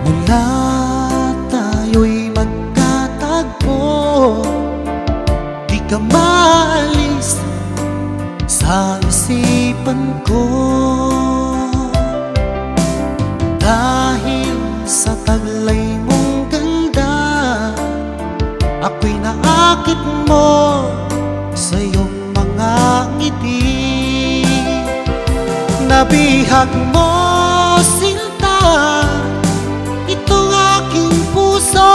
Mula tayo'y magkatagpo, di ka maalis sa isipan ko. Dahil sa taglay mong ganda, ako'y naakit mo sa iyong mga ngiti. Nabihag mo, sinta, itong aking puso,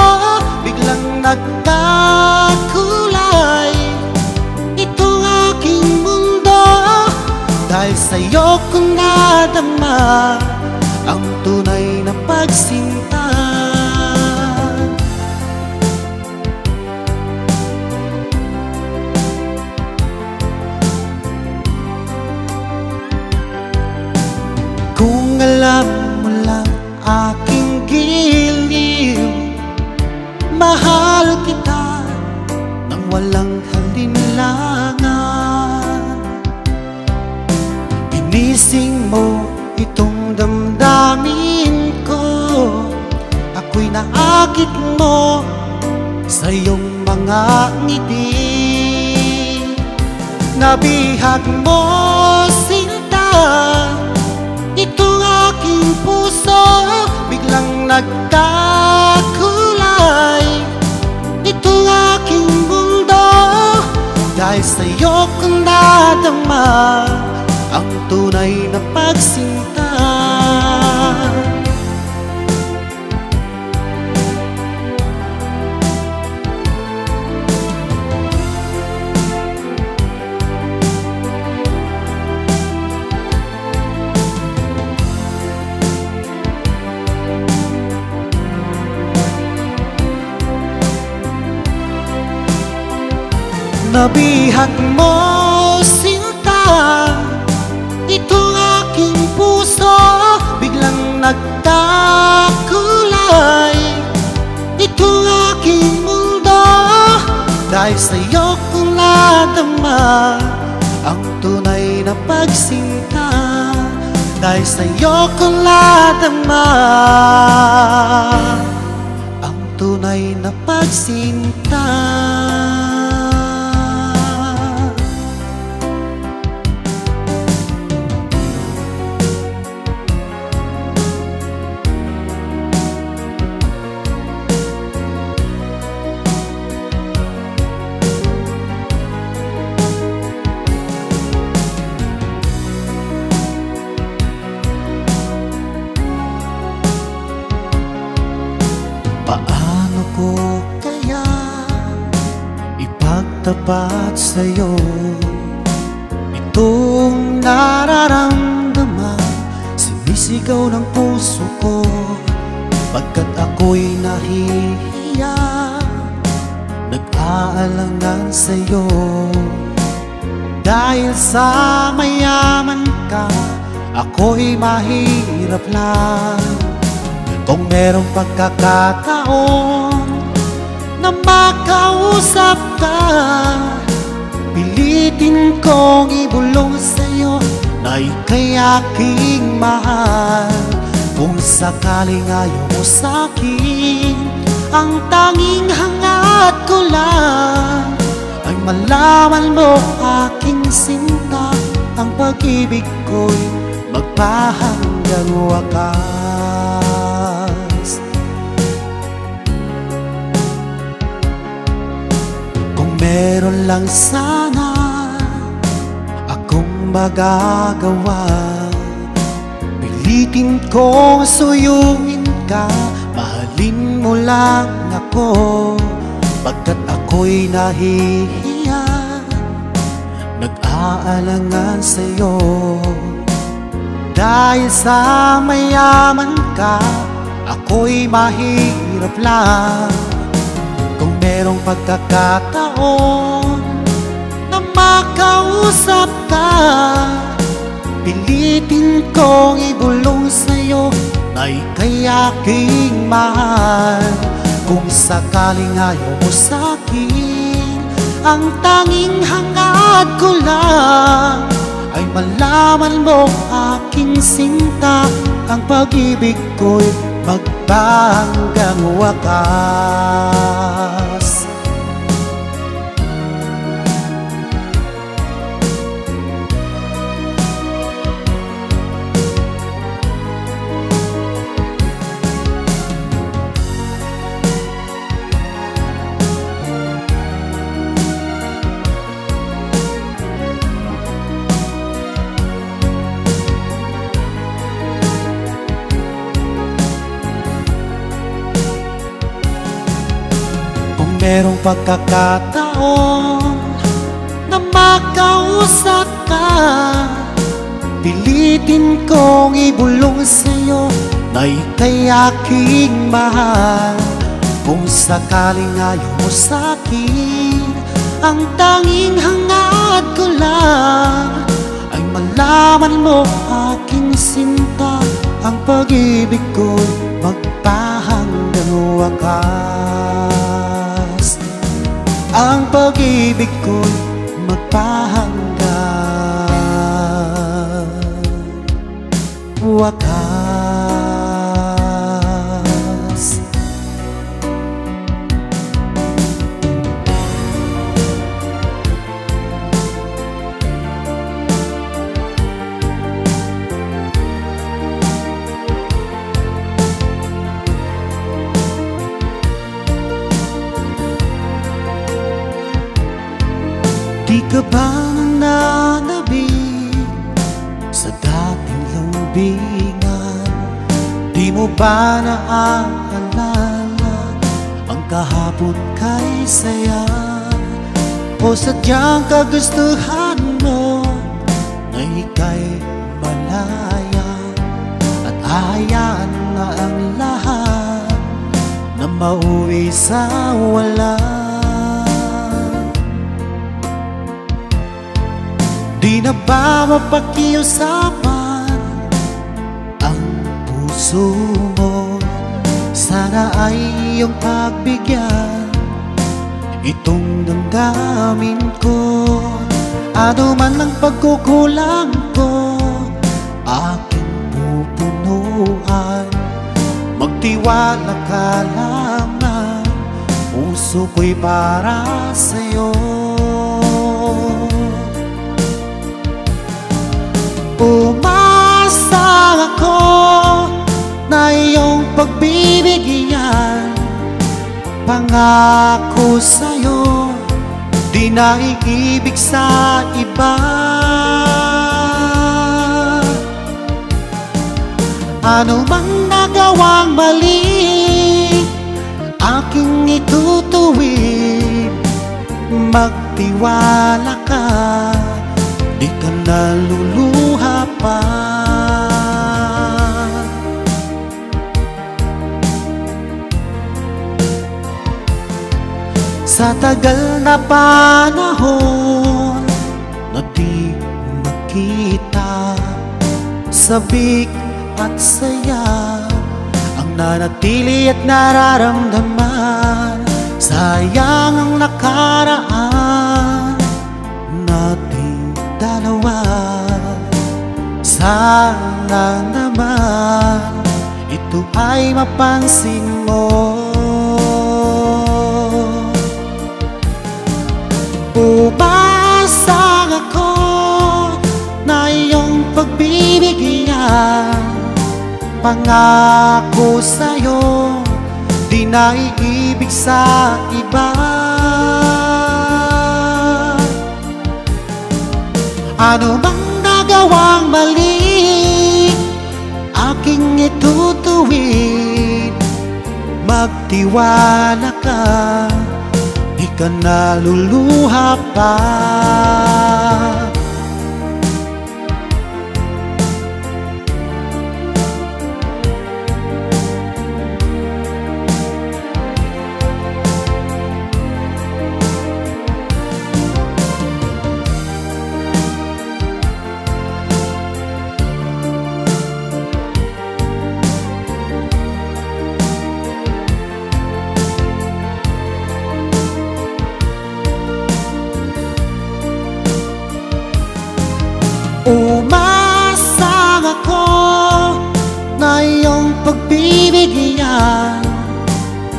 biglang nagkakulay. Itong aking mundo, dahil sa'yo ko nadama ang tunay na pagsinta. Kung alam mo lang aking giliw, mahal kita nang walang halinlangan. Ginising mo itong damdamin ko, ako'y naakit mo sa iyong mga ngiti. Nabihag mo, sinta, itong aking puso, biglang nagkakulay. Itong aking mundo, dahil sa'yo ko nadama ang tunay na pagsinta. Nabihag mo, sinta, itong aking puso, biglang nagkakulay. Itong aking mundo, dahil sa'yo ko nadama ang tunay na pagsinta. Dahil sa'yo ko nadama ang tunay na pagsinta. Paano ko kaya ipagtapat sa'yo itong nararamdaman? Sinisigaw ng puso ko pagkat ako'y nahihiya, nag-aalangan sa'yo. Dahil sa mayaman ka, ako'y mahirap lang. Kung merong pagkakataon na makausap ka, pilitin kong ibulong sa'yo na ika'y aking mahal. Kung sakaling ayaw mo sa'kin, ang tanging hangat ko lang ay malaman mo aking sinta, ang pag-ibig ko'y magpahanggang wakas. Meron lang sana akong magagawa, pilitin kong suyuin ka, mahalin mo lang ako, pagkat ako'y nahihiya, nag-aalangan sa'yo. Dahil sa mayaman ka, ako'y mahirap lang. Kung merong pagkakataon na makausap ka, pilitin kong ibulong sa'yo na ika'y aking mahal. Kung sakaling ayaw mo sa'kin, ang tanging hangad ko lang ay malaman mo aking sinta, ang pag-ibig ko'y magbanggang wakas. Merong pagkakataon na makausap ka, pilitin kong ibulong sa'yo na ika'y aking mahal. Kung sakaling ayaw mo sa'kin, ang tanging hangad ko lang ay malaman mo aking sinta, ang pag-ibig ko'y magpahanggang wakas. Ang pag-ibig ko'y magpahanggang wakas. Di ka ba nananabik sa dating lambingan? Di mo ba naaalala ang kahapon kay saya? O sadyang kagustuhan mo na ika'y malaya at ahayaan na ang lahat na mauwi sa wala? Di na ba mapakiusapan ang puso mo? Sana ay iyong pagbigyan itong damdamin ko. Ano man ang pagkukulang ko, aking pupunuan. Magtiwala ka lamang, puso ko'y para sa'yo. Umasa ako na iyong pagbibigyan, pangako sa'yo, di na iibig sa iba. Ano mang nagawang mali, aking itutuwid. Magtiwala ka, di ka naluluha pa. Sa tagal na panahon na di makita, sabik at saya ang nanatili at nararamdaman. Sayang ang nakaraan nating dalawa. Sana naman ito ay mapansin mo. Umasa ako na iyong pagbibigyan, pangako sa'yo, di na iibig sa iba. Ano bang nagawang mali, aking itutuwid. Magtiwala ka, di ka naluluha pa.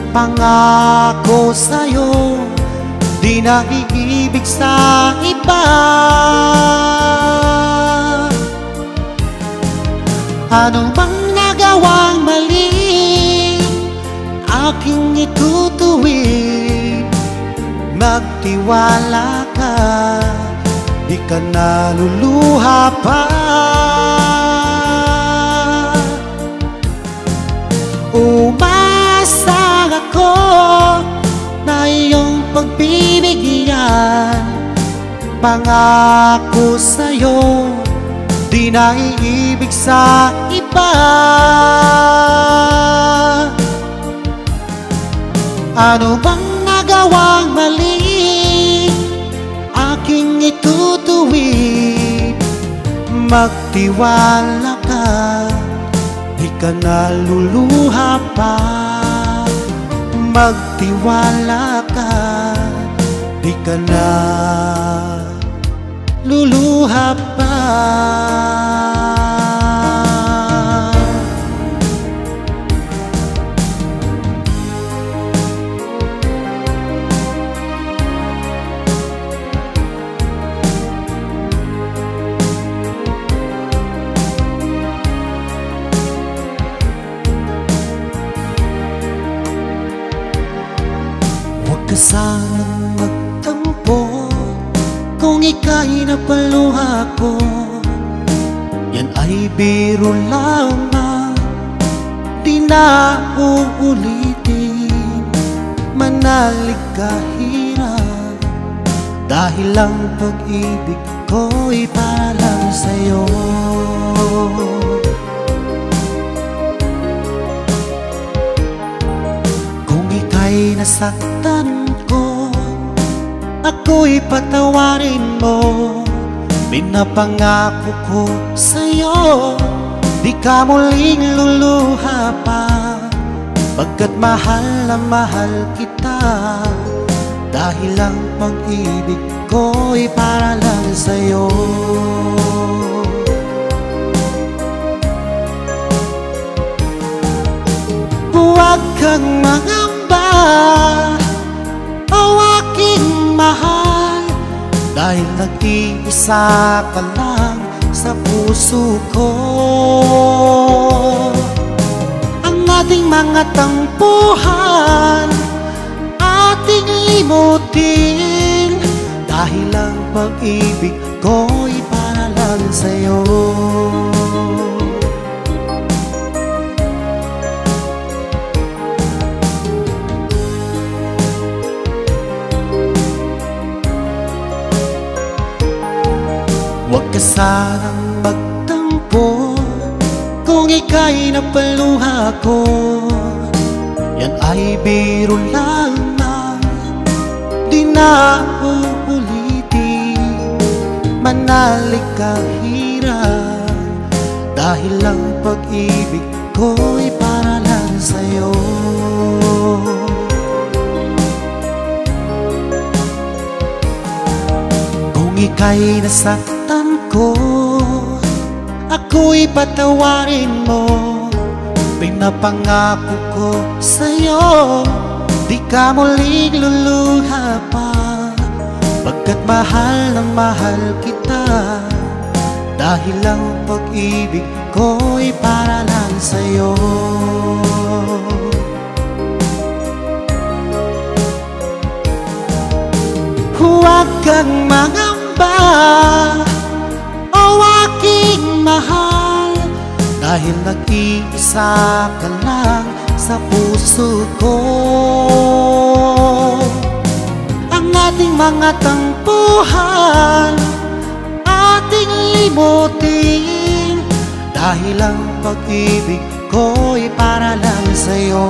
pangako sa'yo, di na iibig sa iba. Ano bang nagawang mali aking itutuwid? Magtiwala ka, di ka naluluha pa. Umasa ako na iyong pagbibigyan, pangako sa'yo, di na iibig sa iba. Ano bang nagawang mali aking itutuwid? Magtiwala ka, di ka naluluha pa. Magtiwala ka, di ka na luluha pa. Huwag ka sanang magtampo kung ika'y napaluha ko. Yan ay biro lamang, di na uulitin. Manalig ka hirap, dahil ang pag-ibig ko'y para lang sa'yo. Kung ika'y nasaktan ko, ako'y patawarin mo. Pinapangako ko sa'yo, di ka muling luluha pa. Pagkat mahal na mahal kita, dahil ang pag-ibig ko'y para lang sa'yo. Huwag kang mangamba, o aking mahal, dahil nag-iisa ka lang sa puso ko. Ang ating mga tampuhan, ating limutin, dahil ang pag-ibig ko'y para lang sa'yo. Huwag ka sanang magtampo kung ika'y napaluha ko. Yan ay biro lamang, di na uulitin. Manalig ka hirap, dahil ang pag-ibig ko'y para lang sa'yo. Kung ika'y nasaktan ko, ako'y patawarin mo. Pinapangako ko sa'yo, di ka muling luluha pa. Pagkat mahal na mahal kita, dahil ang pag-ibig ko'y para lang sa'yo. Huwag kang mangamba, o aking mahal, dahil nag-iisa ka lang sa puso ko. Ang ating mga tampuhan, ating limutin, dahil ang pag-ibig ko'y para lang sa'yo.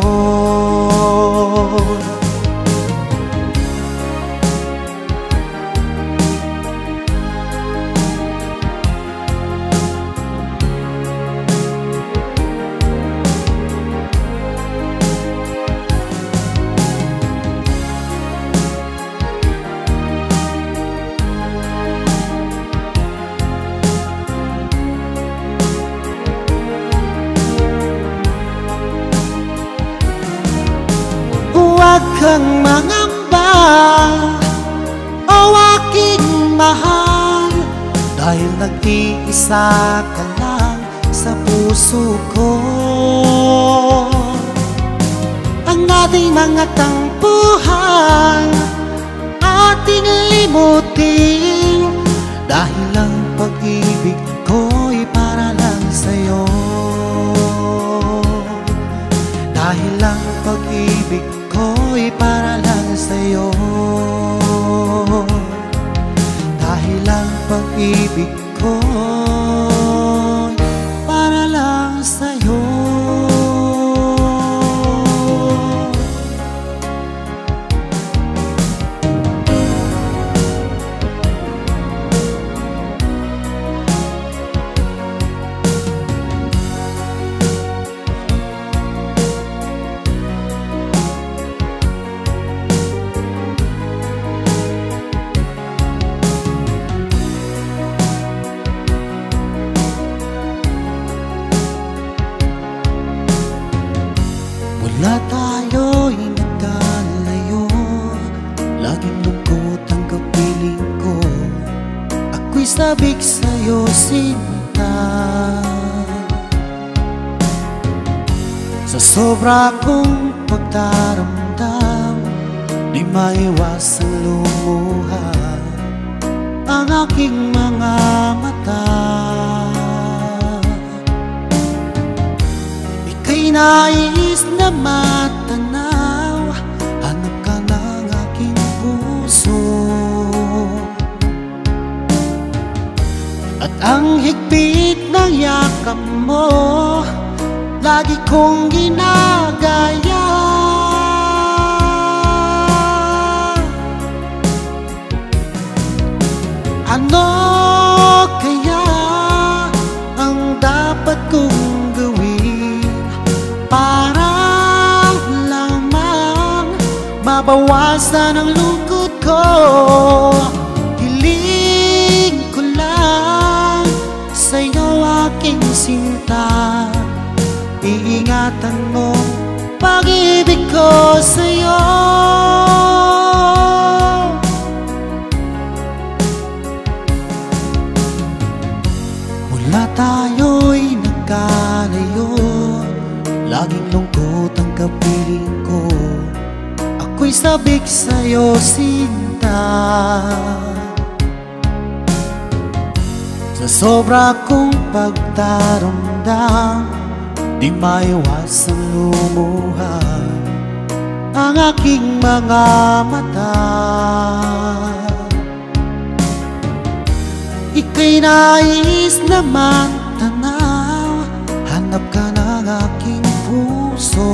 kang mangamba, o aking mahal, dahil nag-iisa ka lang sa puso ko. Ang ating mga tampuhan ating limutin, dahil ang pag-ibig ko'y para lang sa'yo. Dahil ang pag-ibig ko'y para lang sa'yo. Dahil ang pag-ibig ko'y para lang sa'yo. Mula tayo'y nagkalayo, laging lungkot ang kapiling ko. Ako'y sabik sa'yo, sinta. Sa sobra kong pagdaramdam, di maiwasang lumuha ang aking mga mata. Ika'y nais na matanaw, hanap ka ng aking puso. At ang higpit ng yakap mo, lagi kong ginagaya. Ano kaya ang dapat kong gawin para lamang mabawasan ang lungkot ko? Hiling ko lang sa'yo, aking sinta, iingatan mo pag-ibig ko sa'yo. Mula tayo'y nagkalayo, laging lungkot ang kapiling ko. Ako'y sabik sa'yo, sinta. Sa sobra kong pagdaramdam, di maiwasang lumuha ang aking mga mata. Ika'y nais na matanaw, hanap ka ng aking puso.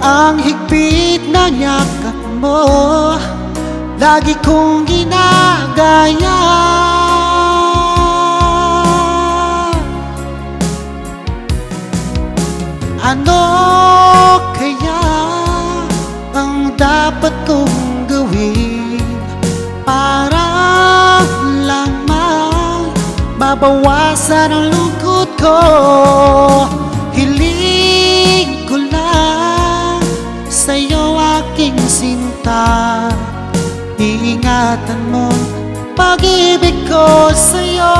Ang higpit ng yakap mo, lagi kong ginagaya. Ano kaya ang dapat kong gawin para lamang mabawasan ang lungkot ko? Hiling ko lang sa'yo, aking sinta, iingatan mo pag-ibig ko sa'yo.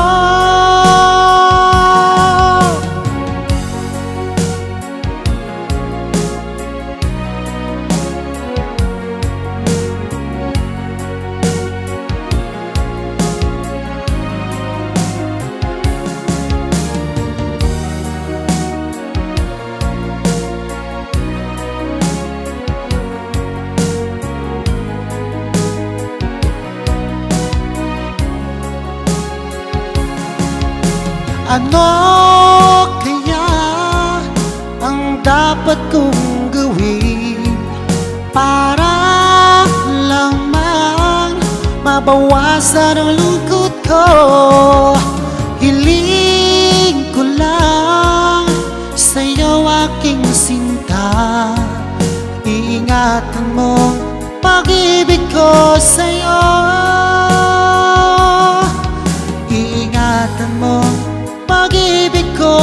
Ano kaya ang dapat kong gawin para lamang mabawasan ang lungkot ko? Hiling ko lang sa'yo, aking sinta, iingatan mo pag-ibig ko sa'yo. Iingatan mo pag-ibig ko.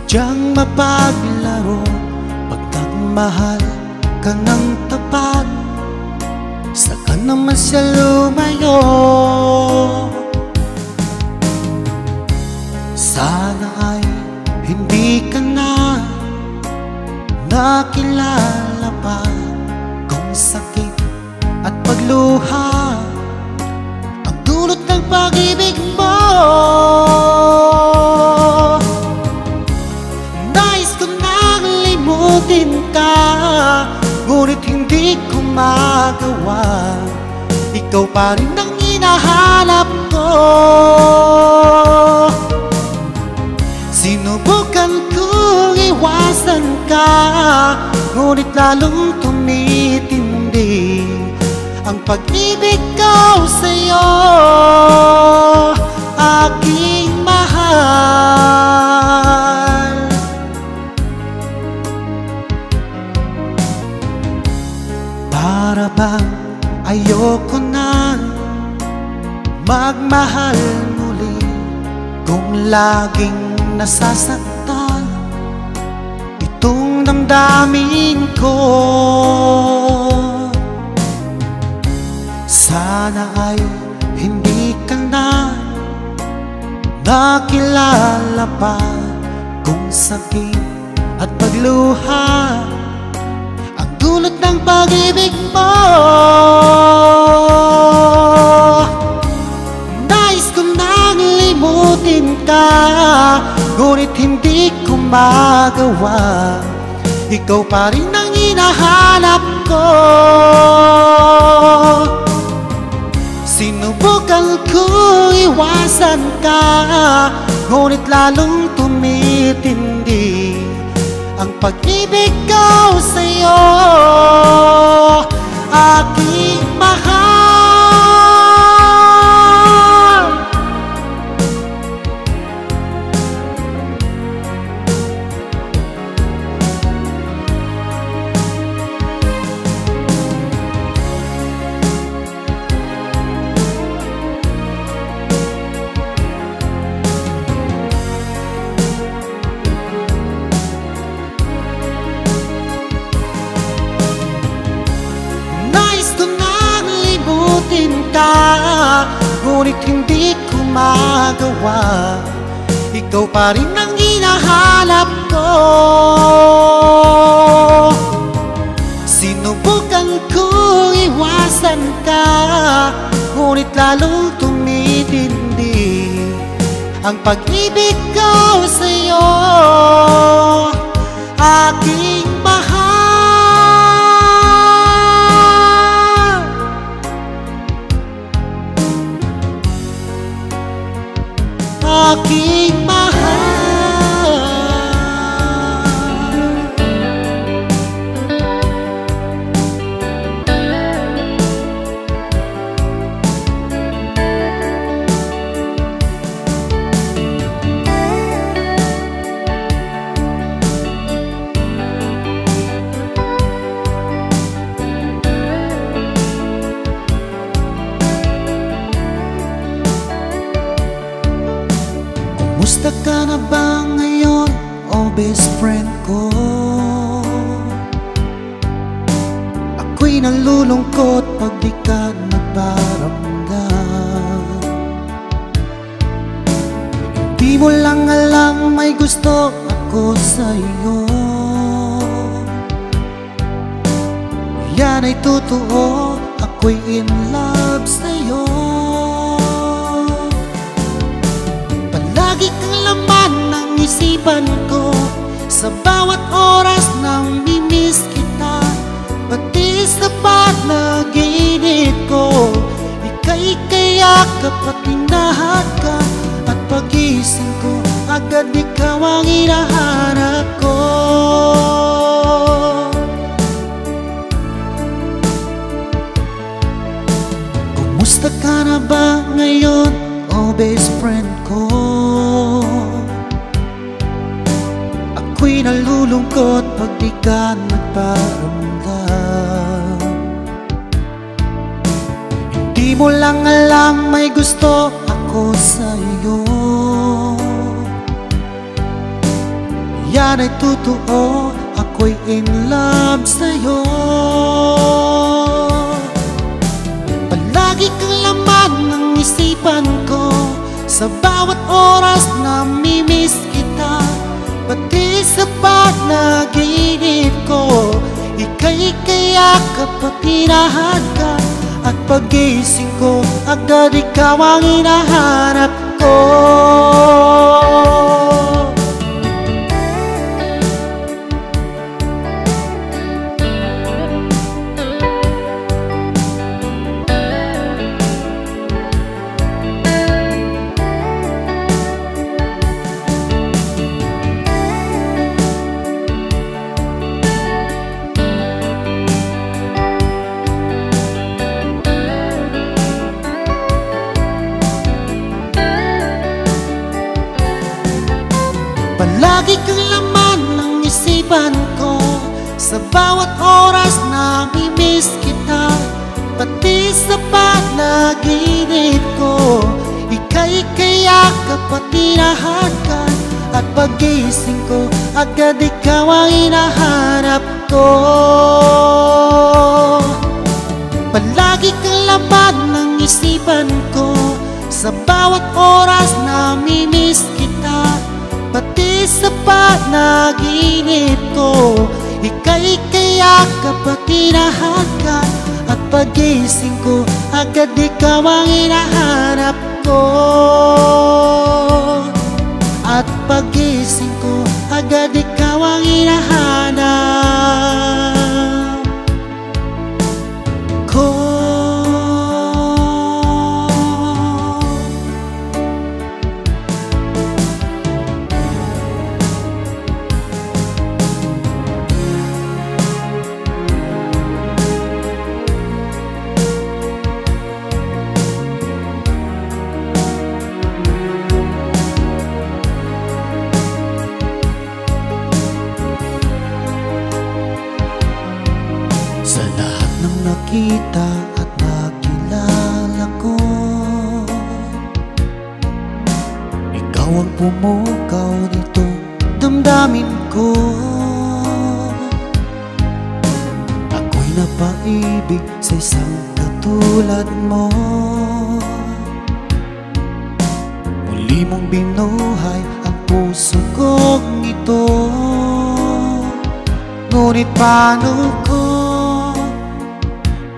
Sadyang mapaglaro pag nagmahal ka ng tapat, saka naman siya lumayo. Sana ay hindi ka na nakilala pa kung sakit at pagluha ang dulot ng pag-ibig mo. Nais ko nang limutin ka, ngunit hindi ko magawa. Ikaw pa rin ang hinahanap ko. Sinubukan kong iwasan ka, ngunit lalong tumitindi ang pag-ibig ko sa'yo, aking mahal. Para bang ayoko na magmahal muli kung laging nasasaktan itong damdamin ko. Sana ay hindi ka na nakilala pa kung sakit at pagluha ang dulot ng pag-ibig mo. Nais ko nang limutin ka, ngunit hindi ko magawa. Ikaw pa rin ang hinahanap ko. Sinubukan kong iwasan ka, ngunit lalong tumitindi ang pag-ibig ko sa'yo, aking mahal. Ngunit hindi ko magawa. Ikaw pa rin ang hinahanap ko. Sinubukan kong iwasan ka, ngunit lalong tumitindi ang pag-ibig ko sa'yo, aking mahal. Aking mahal. Kumusta ka na ba ngayon, oh best friend ko? Ako'y nalulungkot pag di ka nagparamdam. Hindi mo lang alam may gusto ako sa'yo. Yan ay totoo, ako'y in love sa'yo. Lagi kang laman ng isipan ko, sa bawat oras nang mimiss kita. Pati sa panaginip ko, ika'y kayakap at tinahak ka. At pag-ising ko, agad ikaw ang hinahanap ko. Kumusta ka na ba ngayon, oh best friend ko? Ako'y nalulungkot pag di ka nagparamdam. Hindi mo lang alam may gusto ako sa'yo. yan ay totoo, ako'y in love sa'yo. Palagi kang laman ng isipan ko, sa bawat oras namimiss kita. Pati sa panaginip ko, ika'y kayakap at hinahagkan. At pagising ko, agad ikaw ang hinahanap ko. Palagi kang laman ng isipan ko, sa bawat oras namimiss kita. Pati sa panaginip ko, ika'y kayakap at hinahagkan. At pagising ko, agad ikaw ang hinahanap ko. Palagi kang laman ng isipan ko, sa bawat oras namimiss kita. Pati sa panaginip ko, ika'y kayakap at hinahagkan. At pagising ko, agad ikaw ang hinahanap ko. At pagising ko, agad ikaw ang hinahanap ko. Sa lahat ng nakita at nakilala ko, ikaw ang pumukaw nitong damdamin ko. Ako'y napaibig sa isang katulad mo. Muli mong binuhay ang puso kong ito. Ngunit paano ko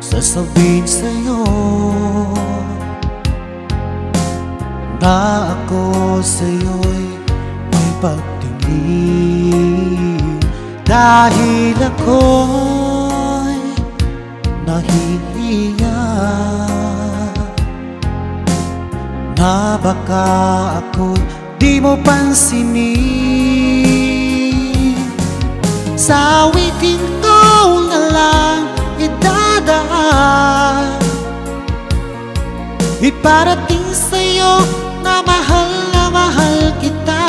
sasabihin sa'yo na ako sa'yo'y may pagtingin? Dahil ako'y nahihiya na baka ako'y di mo pansinin. Sa awitin ko na lang idadaan, iparating sa'yo na mahal kita.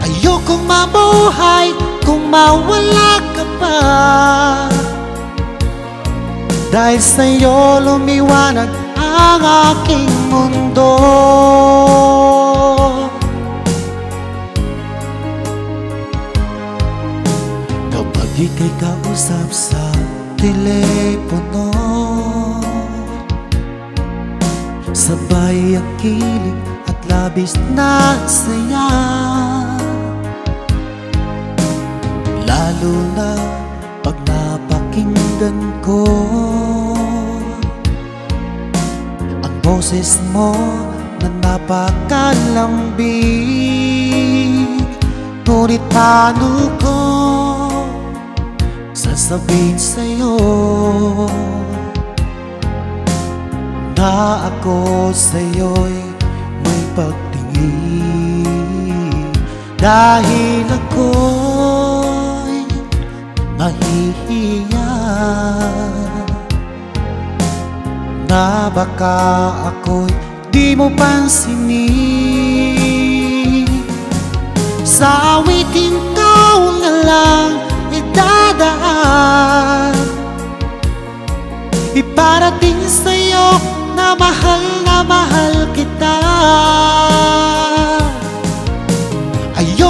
Ayokong mabuhay kung mawala ka pa, dahil sa'yo lumiwanag ang aking mundo. Ika'y kausap sa telepono, sabay ang kilig at labis na saya. Lalo na pag napakinggan ko ang boses mo na napakalambing. Ngunit paano ko sasabihin sa'yo na ako sa'yo'y may pagtingin? Dahil ako'y nahihiya na baka ako'y di mo pansinin. Sa awitin ko na lang idadaan, iparating sa'yo na mahal kita.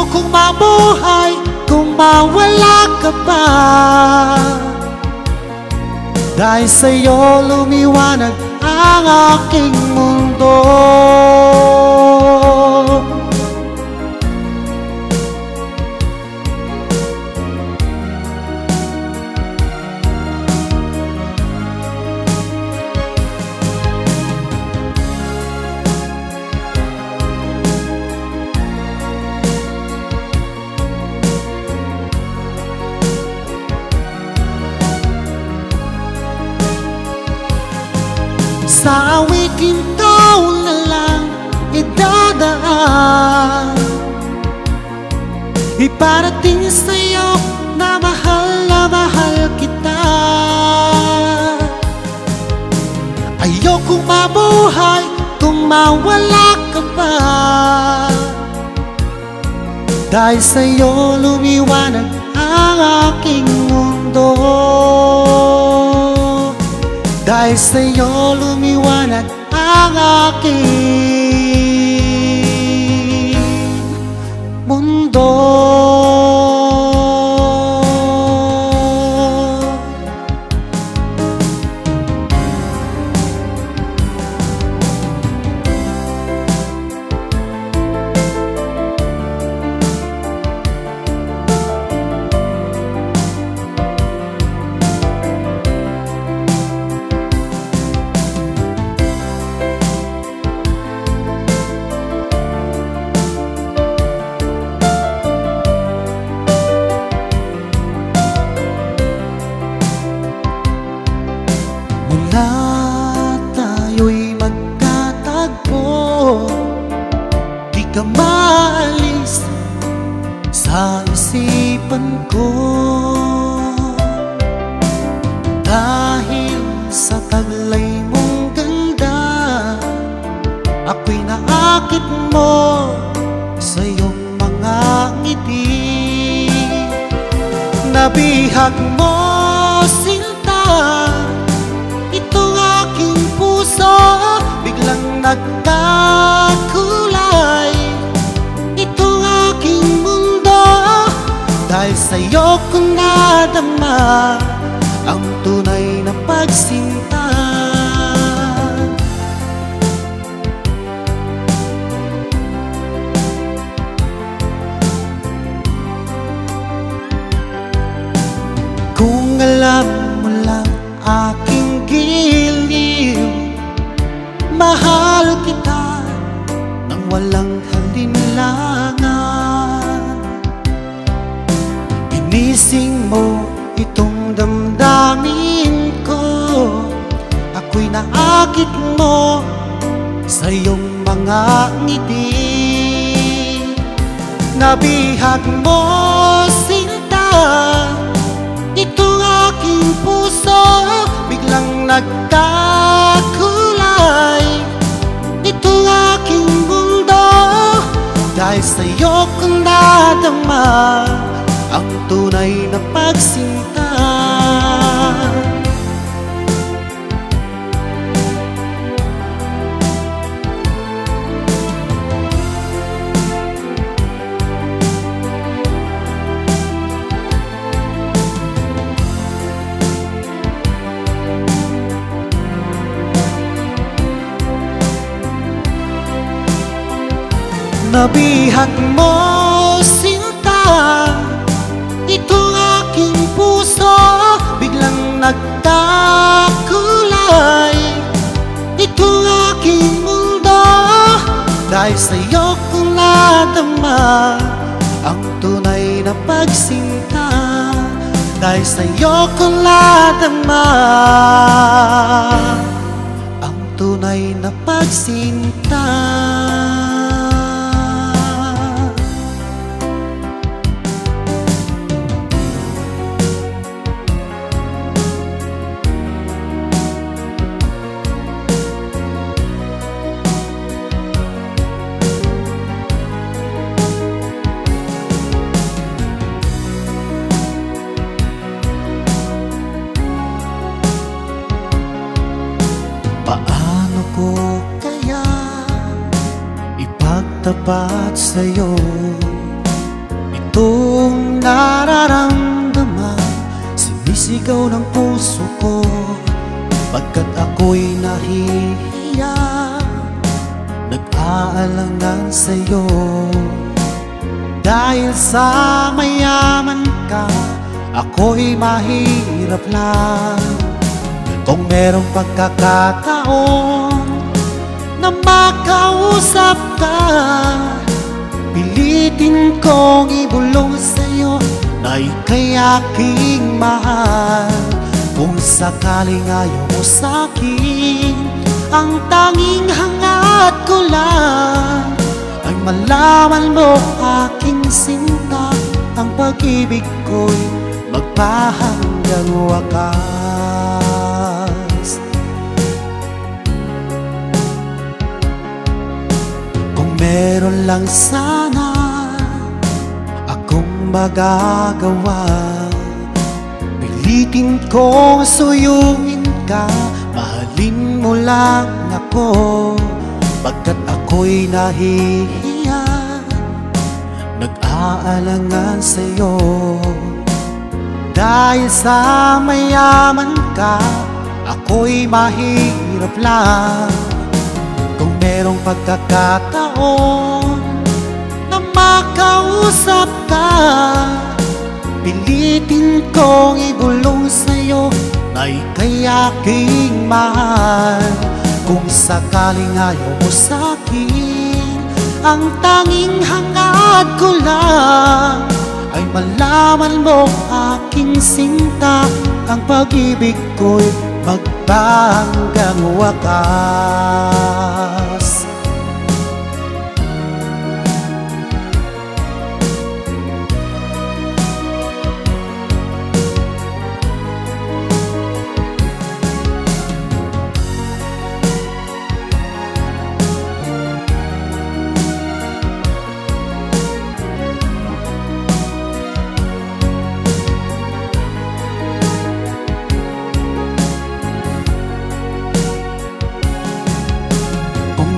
Ayokong mabuhay kung mawala ka pa. Dahil sa'yo lumiwanag ang aking mundo. Sa awiting taon na lang idadaan, iparating sa'yo na mahal kita. Ayokong mabuhay kung mawala ka pa. Dahil sa'yo lumiwanag ang aking mundo. Dahil sa'yo lumiwanag ang aking mundo. Mula tayo'y magtatagpo, di ka maalis sa isipan ko. Dahil sa taglay mong ganda, ako'y naakit mo sa iyong mga ngiti. Nabihag mo sinta itong aking puso, biglang nagkakulay itong aking mundo. Dahil sa'yo ko nadama ang tunay na pagsinta. Kung alam mo lang aking giliw, mahal kita nang walang halinlangan. Ginising mo itong damdamin ko, ako'y naakit mo sa iyong mga ngiti. Nabihag mo sinta itong aking puso, biglang nagkakulay itong aking mundo. Dahil sa'yo ko nadama ang tunay na pagsinta. Nabihag mo sinta itong aking puso, biglang nagkakulay itong aking mundo. Dahil sa'yo ko nadama ang tunay na pagsinta. Dahil sa'yo ko nadama ang tunay na pagsinta. Paano ko kaya ipagtapat sa'yo itong nararamdaman, sinisigaw ng puso ko, pagkat ako'y nahihiya, nag-aalangan sa'yo. Dahil sa mayaman ka, ako'y mahirap lang. Kung merong pagkakataon na makausap ka, pilitin kong ibulong sa'yo na ika'y aking mahal. Kung sakaling ayaw mo sa'kin, ang tanging hangad ko lang ay malaman mo aking sinta, ang pag-ibig ko'y magpahanggang wakas. Kung meron lang sana akong magagawa, pilitin kong suyuin ka, mahalin mo lang ako, pagkat ako'y nahihiya, nag-aalangan sa'yo. Dahil sa mayaman ka, ako'y mahirap lang. Kung merong pagkakataon na makausap ka, pilitin kong ibulong sa'yo na ika'y aking mahal. Kung sakaling ayaw mo sa'kin, ang tanging hangad ko lang ay malaman mo aking sinta, ang pag-ibig ko'y magpahanggang wakas.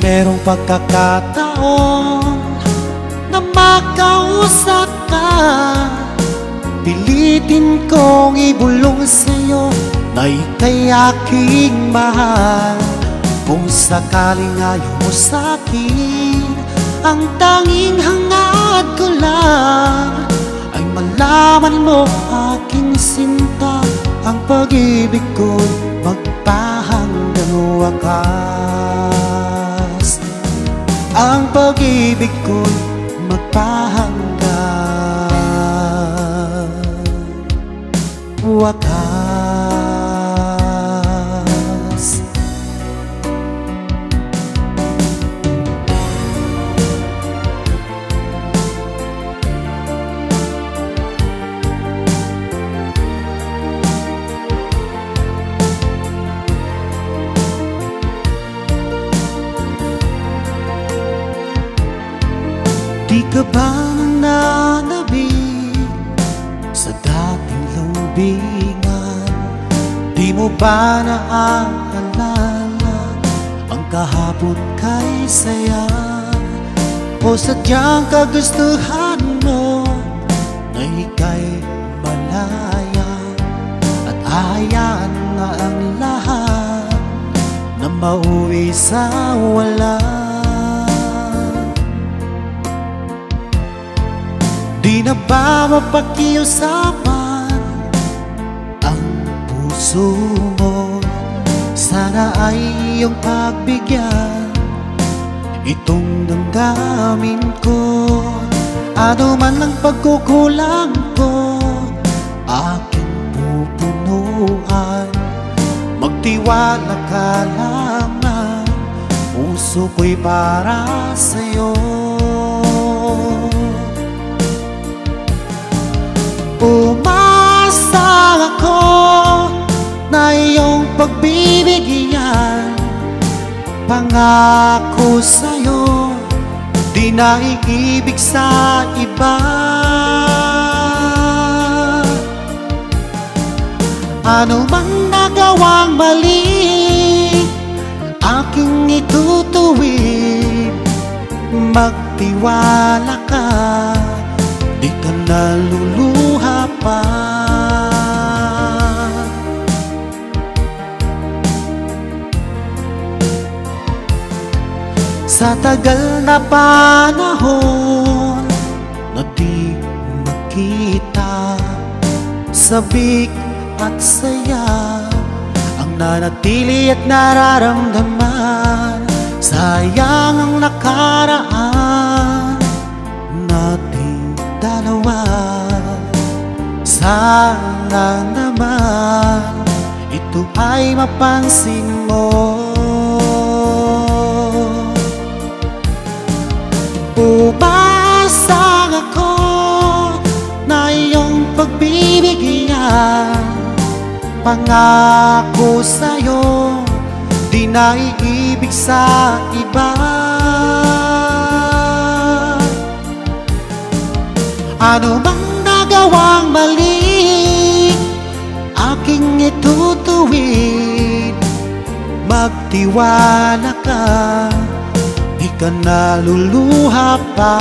Merong pagkakataon na makausap ka, pilitin kong ibulong sa'yo na ika'y aking mahal. Kung sakaling ayaw mo sa'kin, ang tanging hangad ko lang ay malaman mo aking sinta, ang pag-ibig ko'y magpahanggang wakas. Ang pag-ibig ko'y magpahanggang wakas. Di ka ba nananabik sa dating lambingan? Di mo ba naaalala ang kahapon kay saya? O sadyang kagustuhan mo na ika'y malaya, at ahayaan na ang lahat na mauwi sa wala? Di na ba mapakiusapan ang puso mo? Sana ay iyong pagbigyan itong damdamin ko. Ano man ang pagkukulang ko, aking pupunuan. Magtiwala ka lamang, puso ko'y para sa'yo. Umasa ako na iyong pagbibigyan, pangako sa'yo, di na iibig sa iba. Ano mang nagawang mali, aking itutuwid. Magtiwala ka, di ka na tagal na panahon na di magkita, sabik at saya ang nanatili at nararamdaman. Sayang ang nakaraan nating dalawa. Sana naman ito ay mapansin mo. Umasang ako na iyong pagbibigyan. Pangako sa'yo, di na iibig sa iba. Ano bang nagawang mali aking itutuwid? Magtiwala ka, di ka naluluha pa.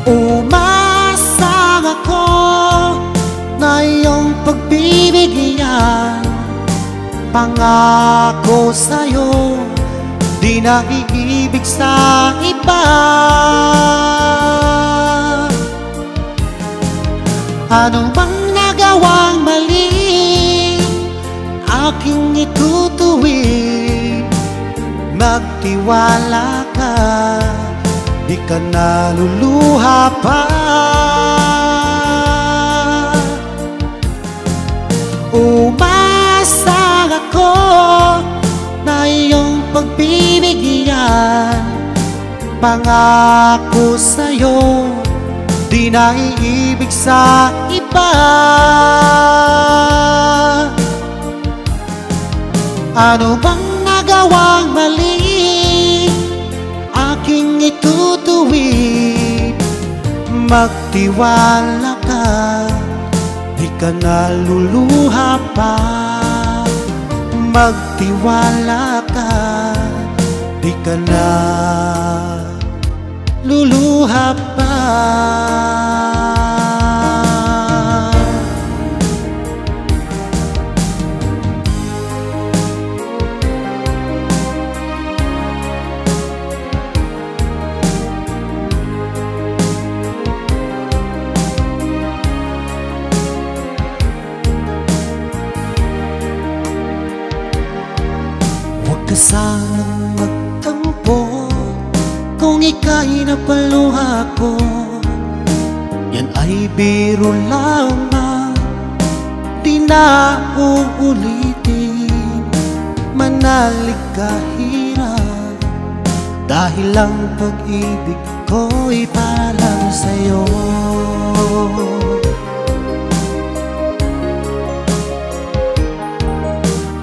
Umasang ako na iyong pagbibigyan. Pangako sa'yo, di na iibig sa iba. Ano bang nagawang mali aking itutuwid? Magtiwala ka, di ka naluluha pa. Umasang ako na iyong pagbibigyan. Pangako sa'yo, di na iibig sa iba. Ano bang nagawang mali aking itutuwid? Magtiwala ka, di ka naluluha pa. Magtiwala ka, di ka naluluha pa. Huwag ka sanang magtampo kung ika'y napaluha ko. Yan ay biro lamang, di na uulitin. Manalig ka hirap, dahil ang pag-ibig ko'y para lang sa'yo.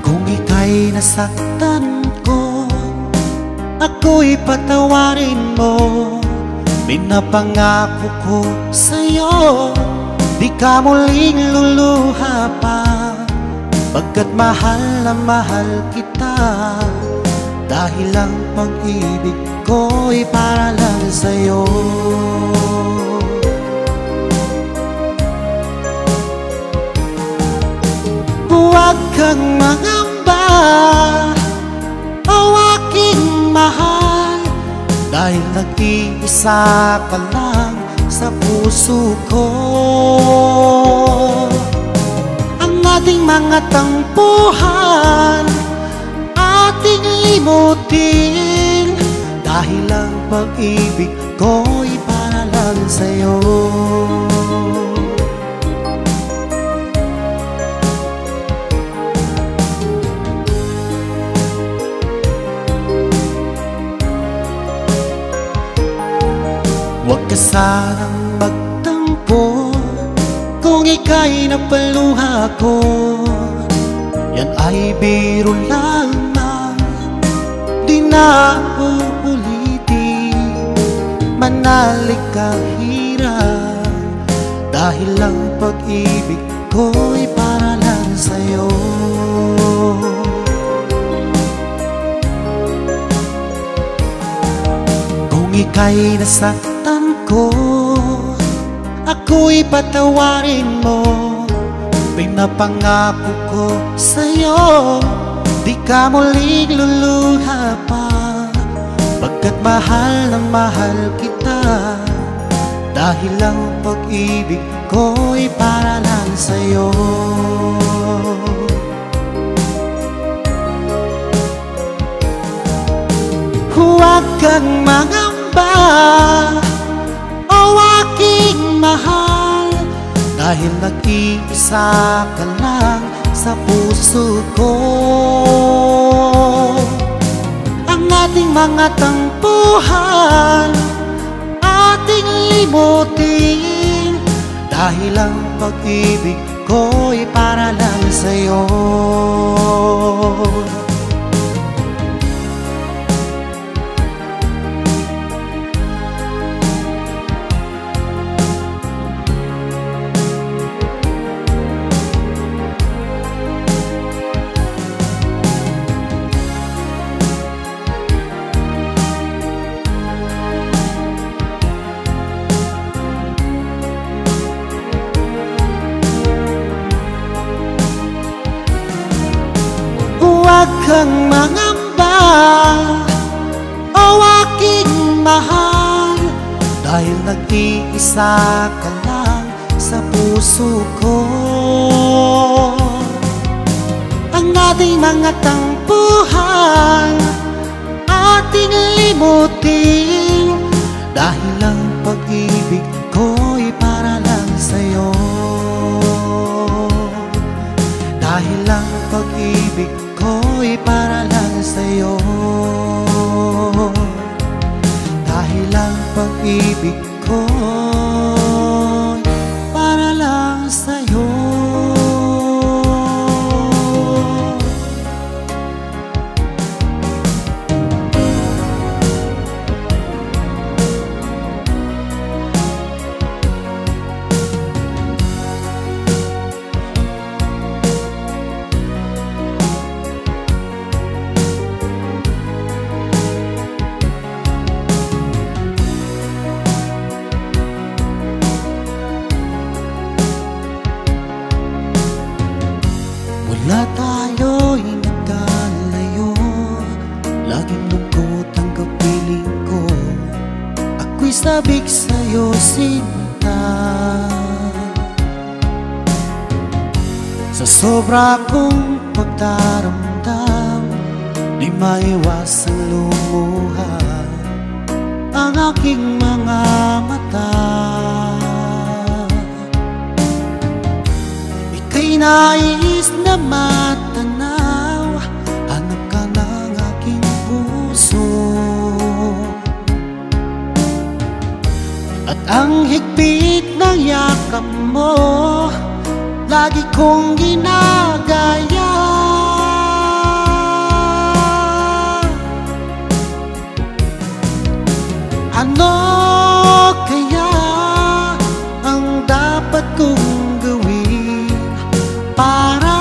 Kung ika'y nasaktan ko, ako'y patawarin mo. Pinapangako ko sa'yo, di ka muling luluha pa. Pagkat mahal na mahal kita, dahil ang pag-ibig ko'y para lang sa'yo. Huwag kang mangamba, o aking mahal, dahil nag-iisa ka lang sa puso ko. Ang ating mga tampuhan, ating limutin, dahil ang pag-ibig ko'y para lang sa'yo. Huwag ka sanang magtampo kung ika'y napaluha ko. Yan ay biro lamang, di na uulitin, manalik kahirap, dahil ang pag-ibig ko'y para lang sa'yo. Kung ika'y nasaktan ko, ako'y patawarin mo. Pinapangako ko sa'yo, di ka muling luluha pa, pagkat mahal na mahal kita, dahil ang pag-ibig ko'y para lang sa'yo. Huwag kang mangamba, o aking mahal, dahil nag-iisa ka lang sa puso ko. Ang ating mga tampuhan, ating limutin, dahil ang pag-ibig ko'y para lang sa'yo. Huwag kang mangamba, o aking mahal, dahil nag-iisa ka lang sa puso ko. Ang ating mga tampuhan, ating limutin, dahil ang pag-ibig ko'y para lang sa'yo. Dahil ang pag-ibig ko'y para lang sa'yo. Dahil ang pag-ibig ko'y para lang sa'yo. Wala tayo'y nagkalayo, laging lungkot ang kapiling ko. Ako'y sabik sa'yo, sinta. Sa sobra kong pagdaramdam, di maiwasang lumuha ang aking mga mata. Ika'y nais na matanaw, hanap ka ng aking puso, at ang higpit ng yakap mo lagi kong ginagaya. Ano kaya ang dapat kong gawin para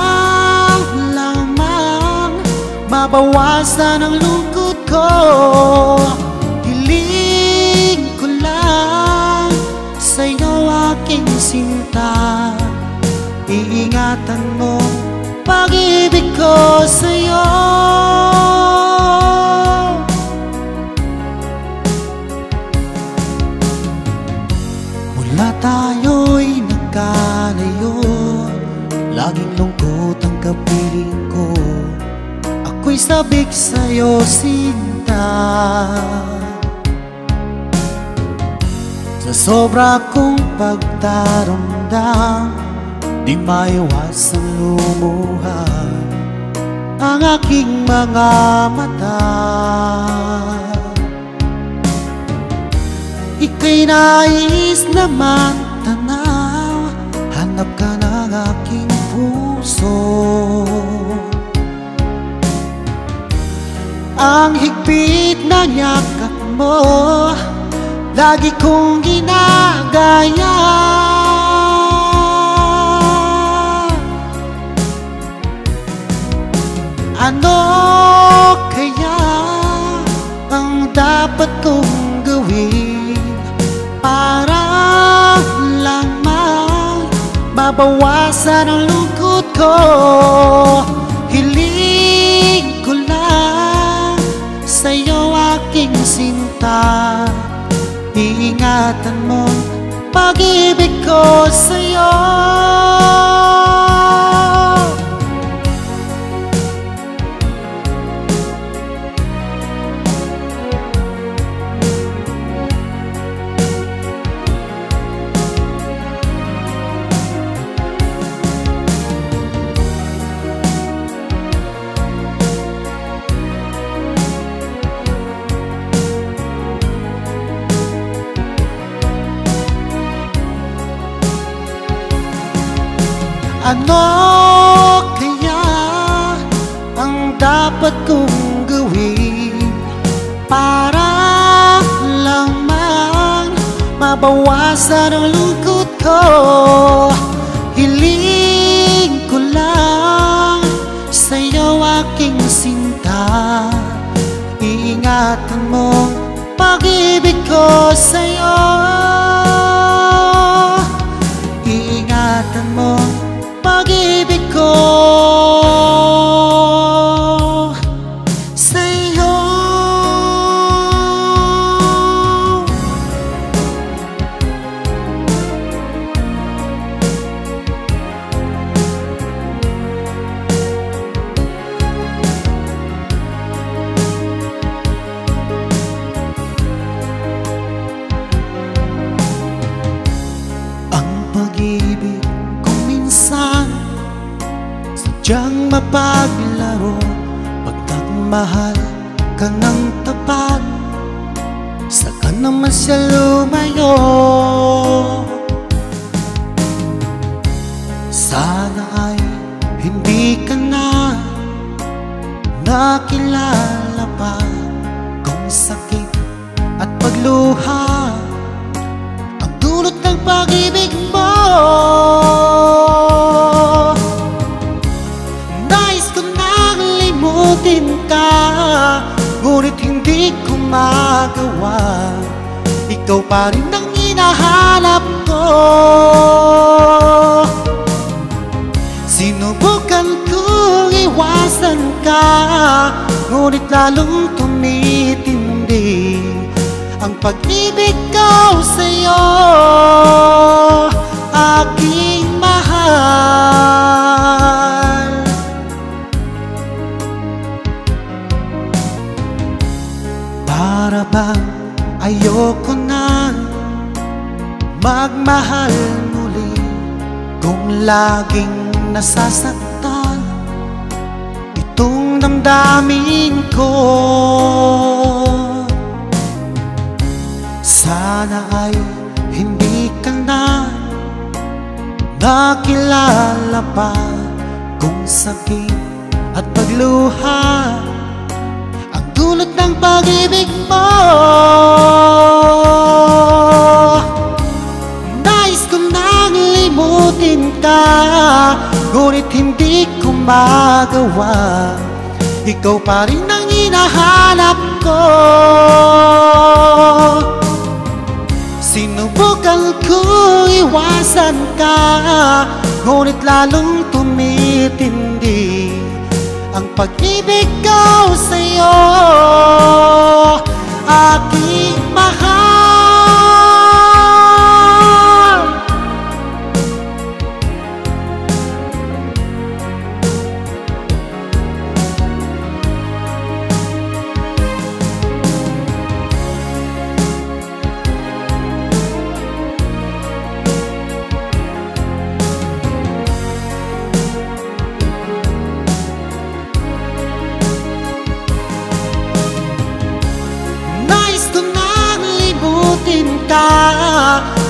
lamang mabawasan ang lungkot ko? Hiling ko lang sa'yo, aking sinta, iingatan mo pag-ibig ko sa'yo. Mula tayo'y nagkalayo, laging lungkot ang kapiling ko. Ako'y sabik sa'yo, sinta. Sa sobra kong pagdaramdam, di maiwasang lumuha ang aking mga mata. Ika'y nais na matanaw, hanap ka ng aking puso, Ang higpit ng yakap mo lagi kong ginagaya. Ano kaya ang dapat kong gawin para lamang mabawasan ang lungkot ko? Hiling ko lang sa'yo aking sinta, iingatan mo pag-ibig ko sa'yo. Ano kaya ang dapat kong gawin para lamang mabawasan ang lungkot ko? Hiling ko lang sa'yo aking sinta, iingatan mo pag-ibig ko sa'yo. Iingatan mo pag-ibig ko sa'yo. Ang pag-ibig minsan sadyang mapaglaro. Pag nagmahal ka ng tapat, saka naman siya lumayo. Sana ay hindi ka na nakilala pa kung sakit at pagluha ang dulot ng pag-ibig mo. Nais ko nang limutin ka, ngunit hindi ko magawa. Ikaw pa rin ang hinahanap ko. Sinubukan kong iwasan ka, ngunit lalong tumitindi ang pag-ibig ko sa'yo, aking mahal. Para bang ayoko na magmahal muli kung laging nasasaktan itong damdamin ko. Sana ay hindi ka na nakilala pa kung sakit at pagluha ang dulot ng pag-ibig mo. Nais ko nang limutin ka, ngunit hindi ko magawa. Ikaw pa rin ang hinahanap ko. Sinubukan kong iwasan ka, ngunit lalong tumitindi ang pag-ibig ko sa'yo, aking mahal.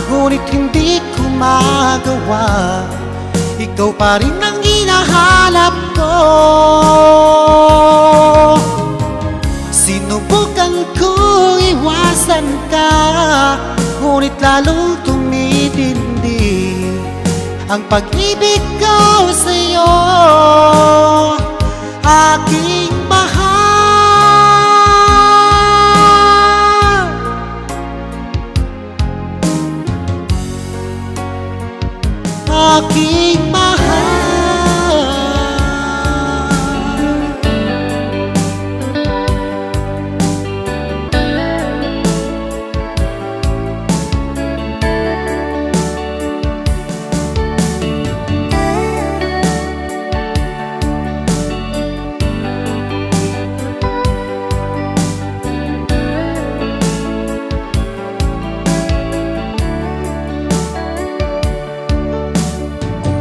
Ngunit hindi ko magawa. Ikaw pa rin ang hinahanap ko. Sinubukan kong iwasan ka, ngunit lalong tumitindi ang pag-ibig ko sa'yo, aking mahal. Aking mahal.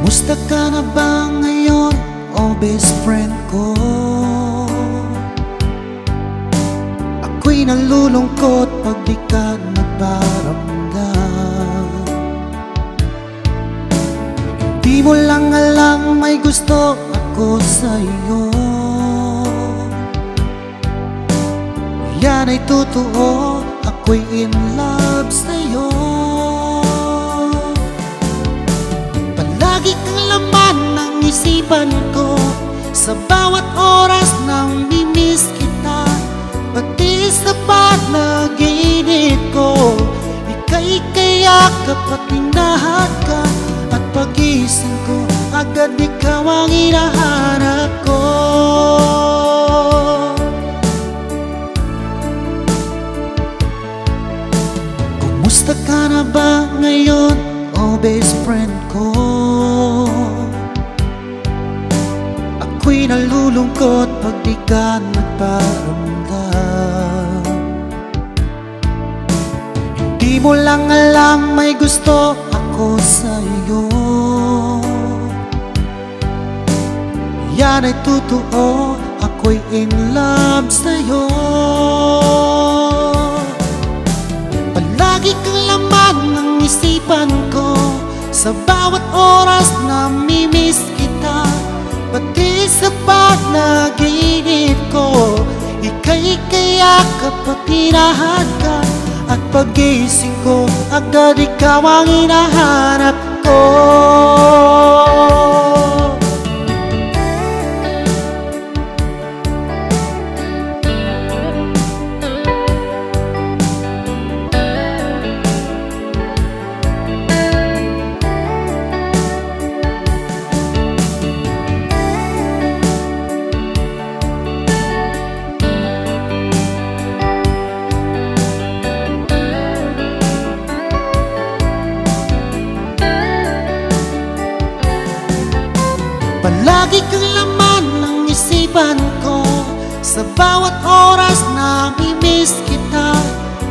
Kumusta ka na ba ngayon, oh best friend ko? Ako'y nalulungkot pag di ka nagparamdam. Hindi mo lang alam may gusto ako sa'yo. Yan ay totoo, ako'y in love sa'yo. Lagi kang laman ng isipan ko, sa bawat oras nang mimiss kita. Pati sa panaginip ko, ika'y kayakap at hinahagkan. At pag-ising ko, agad ikaw ang hinahanap ko. Kumusta ka na ba ngayon, oh best friend ko? Ako'y nalulungkot pag di ka nagparamdam. Hindi mo lang alam may gusto ako sa'yo. Yan ay totoo, ako'y in love sa'yo. Palagi kang laman ng isipan ko, sa bawat oras na mimiss kita. Pati sa panaginip ko, ika'y kayakap at hinahagkan. At pag-ising ko, agad ikaw ang hinahanap ko. Palagi kang laman ng isipan ko, sa bawat oras na mimiss kita.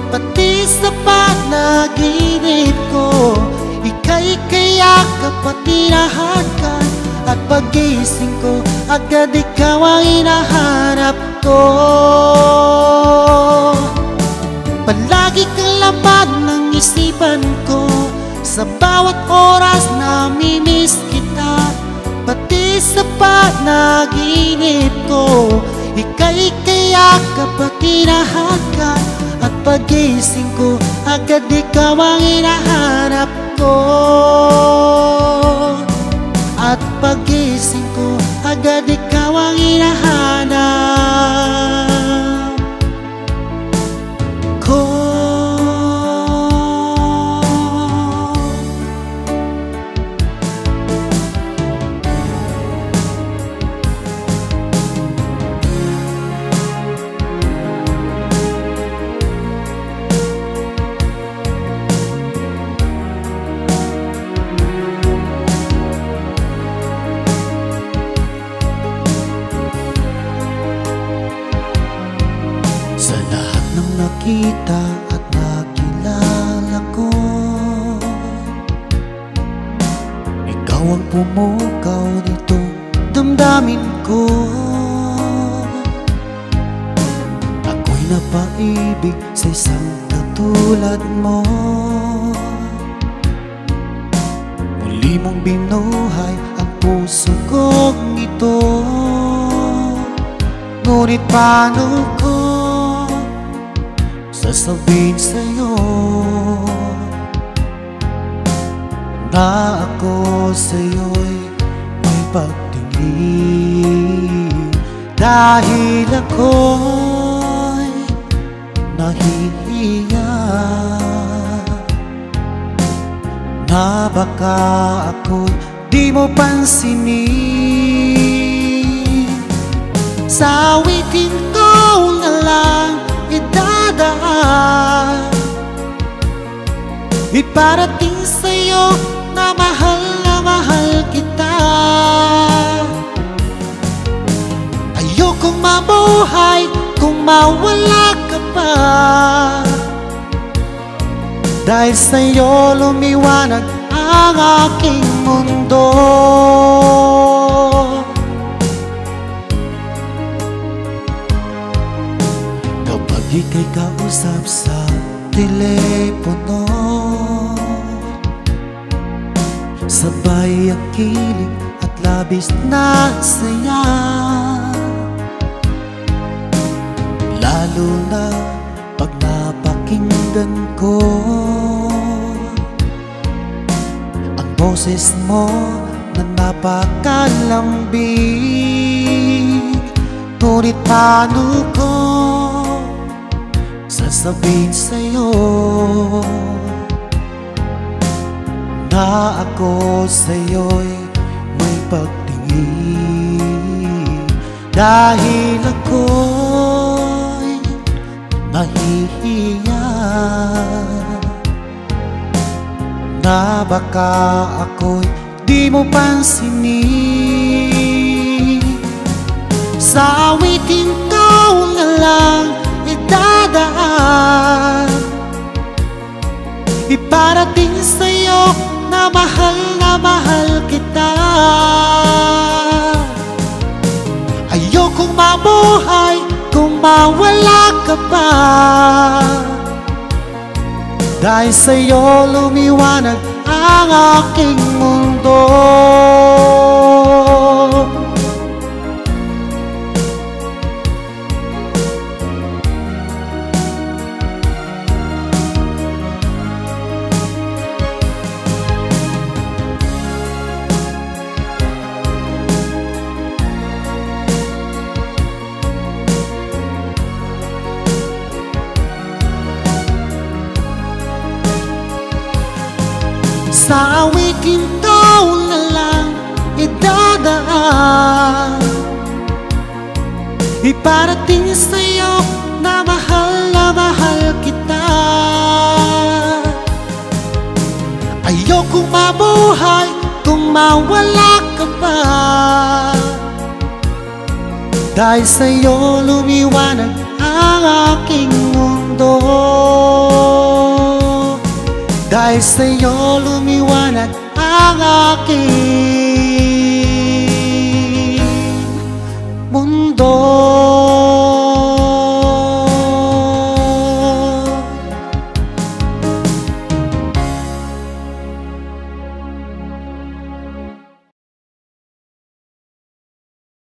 Pati sa panaginip ko, ika'y kayakap at hinahagkan. At pag-ising ko, agad ikaw ang hinahanap ko. Palagi kang laman ng isipan ko, sa bawat oras na mimiss kita. Pati sa panaginip ko, ika'y kayakap at hinahagkan. At pag-ising ko, agad ikaw ang hinahanap ko. At pag-ising ko, agad ikaw ang hinahanap ko. Sa lahat ng nakita at nakilala ko, ikaw ang pumukaw dito damdamin ko. Ako'y napaibig sa isang katulad mo. Muli mong binuhay ang puso kong ito. Ngunit paano ko sasabihin sa'yo na ako sa'yo'y may pagtingin, dahil ako'y nahihiya na baka ako'y di mo pansinin. Sa awitin ko na lang idadaan, iparating sa'yo na mahal kita. Ayokong mabuhay kung mawala ka pa, dahil sa'yo lumiwanag ang aking mundo. Kapag ika'y kausap sa telepono, sabay ang kilig at labis na saya, lalo na pag napakinggan ko ang boses mo na napakalambing. Ngunit paano ko sasabihin sa'yo na ako sa'yo'y may pagtingin, dahil ako'y nahihiya na baka ako'y di mo pansinin. Sa awitin ko na lang idadaan, iparating sa'yo na mahal kita. Ayokong mabuhay kung mawala ka pa, dahil sa'yo lumiwanag ang aking mundo. Sa awitin ko na lang idadaan, iparating sa'yo na mahal kita. Ayokong mabuhay kung mawala ka pa, dahil sa'yo lumiwanag ang aking mundo. Dahil sa'yo lumiwanag ang aking